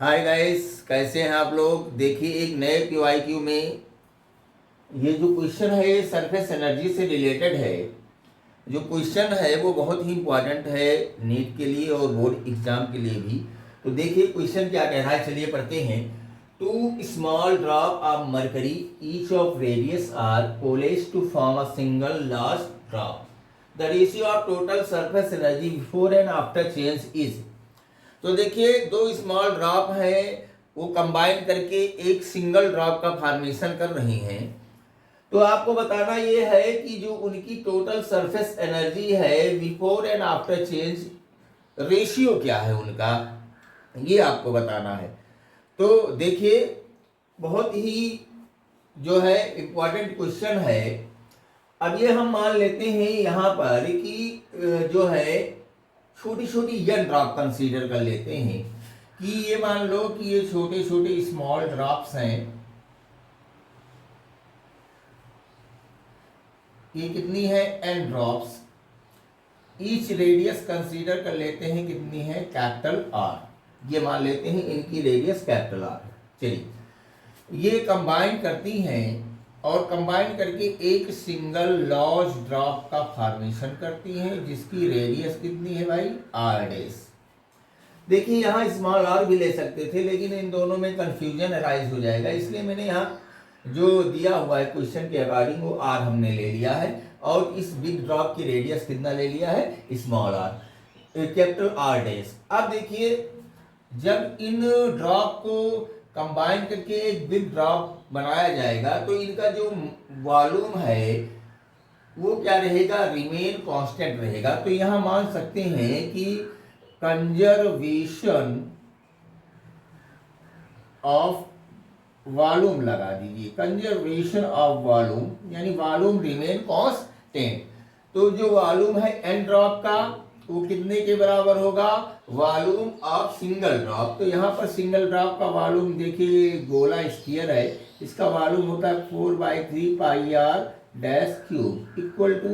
Hi guys, कैसे हैं आप लोग। देखिए, एक नए PYQ में ये जो क्वेश्चन है ये सरफेस एनर्जी से रिलेटेड है। जो क्वेश्चन है वो बहुत ही इम्पोर्टेंट है नीट के लिए और बोर्ड एग्जाम के लिए भी। तो देखिए क्वेश्चन क्या कह रहा है, चलिए पढ़ते हैं। Two small drop of mercury each of radius R coalesce to form a single large drop. The ratio of total surface energy before and after change is. तो देखिए, दो स्मॉल ड्रॉप है, वो कंबाइन करके एक सिंगल ड्रॉप का formation कर रही हैं। तो आपको बताना ये है कि जो उनकी टोटल सरफेस एनर्जी है before and after change ratio क्या है उनका, ये आपको बताना है। तो देखिए, बहुत ही जो है इम्पोर्टेंट क्वेश्चन है। अब ये हम मान लेते हैं यहाँ पर कि जो है छोटी छोटी यन ड्रॉप कंसीडर कर लेते हैं कि ये मान लो कि ये छोटे छोटे स्मॉल ड्रॉप्स हैं। ये कितनी है, n drops. Each radius consider कर लेते हैं कितनी है, कैपिटल आर। ये मान लेते हैं इनकी रेडियस कैपिटल आर। चलिए, ये कंबाइन करती हैं और कंबाइन करके एक सिंगल लार्ज ड्रॉप का फॉर्मेशन करती हैं जिसकी रेडियस कितनी है भाई, आर डेस। देखिए, यहाँ स्मॉल आर भी ले सकते थे लेकिन इन दोनों में कंफ्यूजन अराइज हो जाएगा, इसलिए मैंने यहाँ जो दिया हुआ है क्वेश्चन के अकॉर्डिंग वो आर हमने ले लिया है और इस बिग ड्रॉप की रेडियस कितना ले लिया है, स्मॉल आर, कैपिटल आर डेस। अब देखिए, जब इन ड्रॉप को कंबाइन करके एक बिग ड्रॉप बनाया जाएगा तो इनका जो वॉल्यूम है वो क्या रहेगा, रिमेन कांस्टेंट रहेगा। तो यहाँ मान सकते हैं कि कंजर्वेशन ऑफ वॉल्यूम लगा दीजिए, कंजर्वेशन ऑफ वॉल्यूम यानी वॉल्यूम रिमेन कांस्टेंट। तो जो वॉल्यूम है एन ड्रॉप का वो कितने के बराबर होगा, वॉल्यूम ऑफ सिंगल ड्रॉप। तो यहाँ पर सिंगल ड्रॉप का वॉल्यूम देखिए, गोला स्फीयर है, इसका वॉल्यूम होता है 4/3 pi r dash cube equal to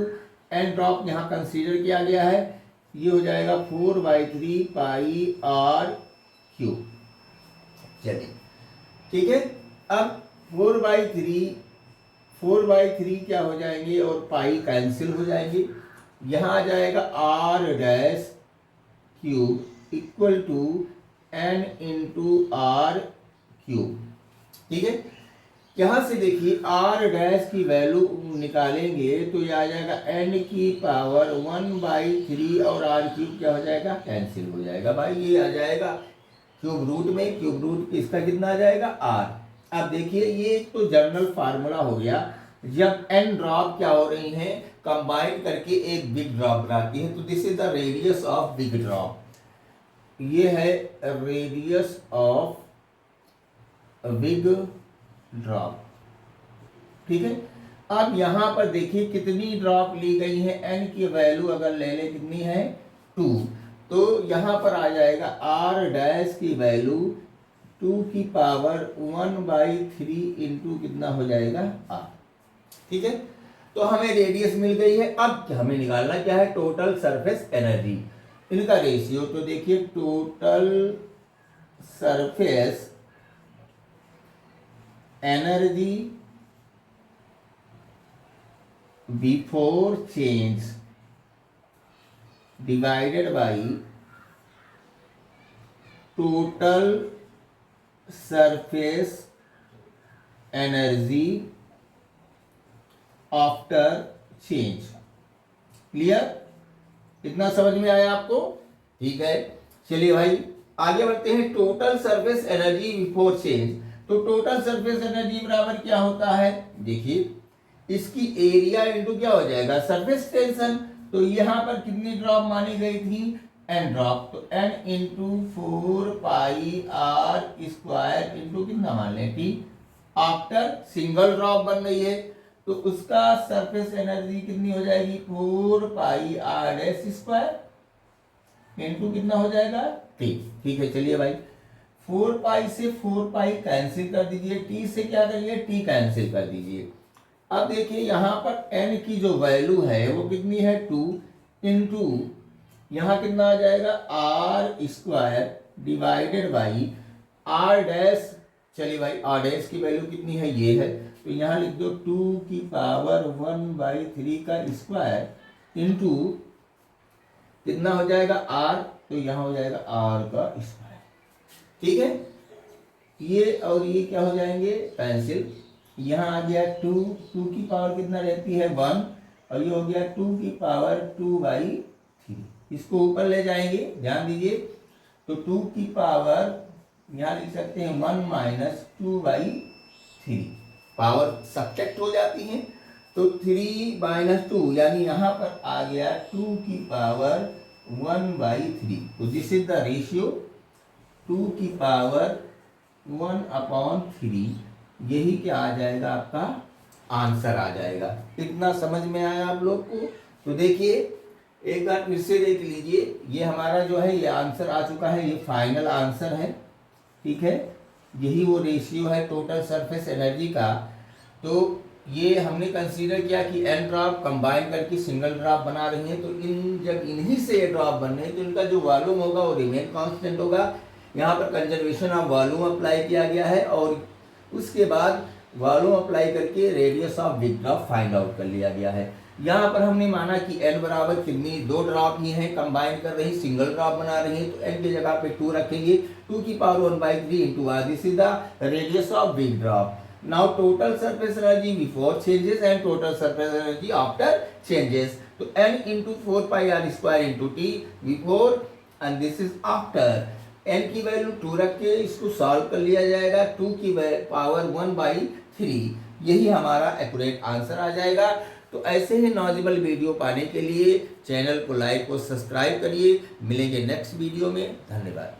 n drop यहाँ कंसीडर किया गया है, ये हो जाएगा 4/3 पाई आर क्यूब। चलिए ठीक है, अब 4/3 क्या हो जाएंगे और पाई कैंसिल हो जाएंगे, यहाँ आ जाएगा R dash cube equal to n into R cube. ठीक है, यहाँ से देखिए आर डैश की वैल्यू निकालेंगे तो ये आ जाएगा एन की पावर 1/3 और आर क्यूब क्या हो जाएगा, कैंसिल हो जाएगा भाई, ये आ जाएगा क्यूब रूट में, क्यूब रूट इसका कितना आ जाएगा, आर। अब देखिए, ये तो जनरल फार्मूला हो गया, जब एन ड्रॉप क्या हो रही हैं कंबाइन करके एक बिग ड्रॉप बनाती है। तो this is the radius of big drop, ये है रेडियस ऑफ बिग ड्रॉप। ठीक है, अब यहां पर देखिए कितनी ड्रॉप ली गई है, एन की वैल्यू अगर ले ले कितनी है, 2। तो यहां पर आ जाएगा आर डैश की वैल्यू 2 की पावर 1/3 इंटू कितना हो जाएगा, आर। ठीक है, तो हमें रेडियस मिल गई है। अब हमें निकालना क्या है, टोटल सरफेस एनर्जी, इनका रेशियो। तो देखिए, total surface energy before change divided by total surface energy after change. Clear, इतना समझ में आया आपको, ठीक है। चलिए भाई आगे बढ़ते हैं, total surface energy before change. तो टोटल सरफेस एनर्जी बराबर क्या होता है, देखिए इसकी एरिया इंटू क्या हो जाएगा, सरफेस टेंशन। तो यहां पर कितनी ड्रॉप मानी गई थी, एन ड्रॉप, तो एन इंटू 4πr² इंटू कितना मान लें, टी। आफ्टर सिंगल ड्रॉप बन रही है तो उसका सरफेस एनर्जी कितनी हो जाएगी, 4πr² इंटू कितना हो जाएगा, टी। ठीक है, चलिए भाई 4π से 4π कैंसिल कर दीजिए, टी से क्या करिए, टी कैंसिल कर दीजिए। अब देखिए यहाँ पर n की जो वैल्यू है वो कितनी है, 2 इंटू यहाँ कितना आ जाएगा, r² divided by are dash, चलिए भाई आर डैश की वैल्यू कितनी है, ये है, तो यहाँ लिख दो 2⁻⁴ का स्क्वायर इंटू कितना हो जाएगा आर, तो यहाँ हो जाएगा आर का स्क्वायर। ठीक है, ये और ये क्या हो जाएंगे कैंसिल, यहाँ आ गया 2 की पावर कितना रहती है 1, और ये हो गया 2⁻2/3, इसको ऊपर ले जाएंगे, ध्यान दीजिए, तो 2 की पावर यहाँ लिख सकते हैं 1 - 2/3, पावर सब्ट्रैक्ट हो जाती है, तो 3 - 2 यानी यहाँ पर आ गया 2 की पावर 1/3, तो दिस इज द रेशियो 2 की पावर 1/3, यही क्या आ जाएगा आपका आंसर आ जाएगा। इतना समझ में आया आप लोग को? तो देखिए एक बार फिर से देख लीजिए, ये हमारा जो है ये आंसर आ चुका है, ये फाइनल आंसर है। ठीक है, यही वो रेशियो है टोटल सरफेस एनर्जी का। तो ये हमने कंसीडर किया कि एन ड्रॉप कंबाइन करके सिंगल ड्रॉप बना रही हैं, तो जब इन्हीं से ये ड्रॉप बन रहे हैं तो इनका जो वॉल्यूम होगा वो रिमेन कांस्टेंट होगा। यहाँ पर कंजर्वेशन ऑफ वॉल्यूम अप्लाई किया गया है, और उसके बाद वॉल्यूम अप्लाई करके radius of big drop find out कर लिया गया है। यहाँ पर हमने माना कि n बराबर कितनी, 2 ड्रॉप ही हैं, कंबाइन कर रही, सिंगल ड्रॉप बना रही हैं, तो n की जगह पे 2 रखेंगे, 2 की power 1/3 into r, this is the radius of big drop. Now total surface energy before changes and total surface energy after changes, तो n into 4πr² into t before and this is after. n की value 2 रख के इसको solve कर लिया जाएगा, 2 की power 1/3, यही हमारा एक्यूरेट आंसर आ जाएगा। तो ऐसे ही नॉलेजेबल वीडियो पाने के लिए चैनल को लाइक और सब्सक्राइब करिए। मिलेंगे नेक्स्ट वीडियो में, धन्यवाद।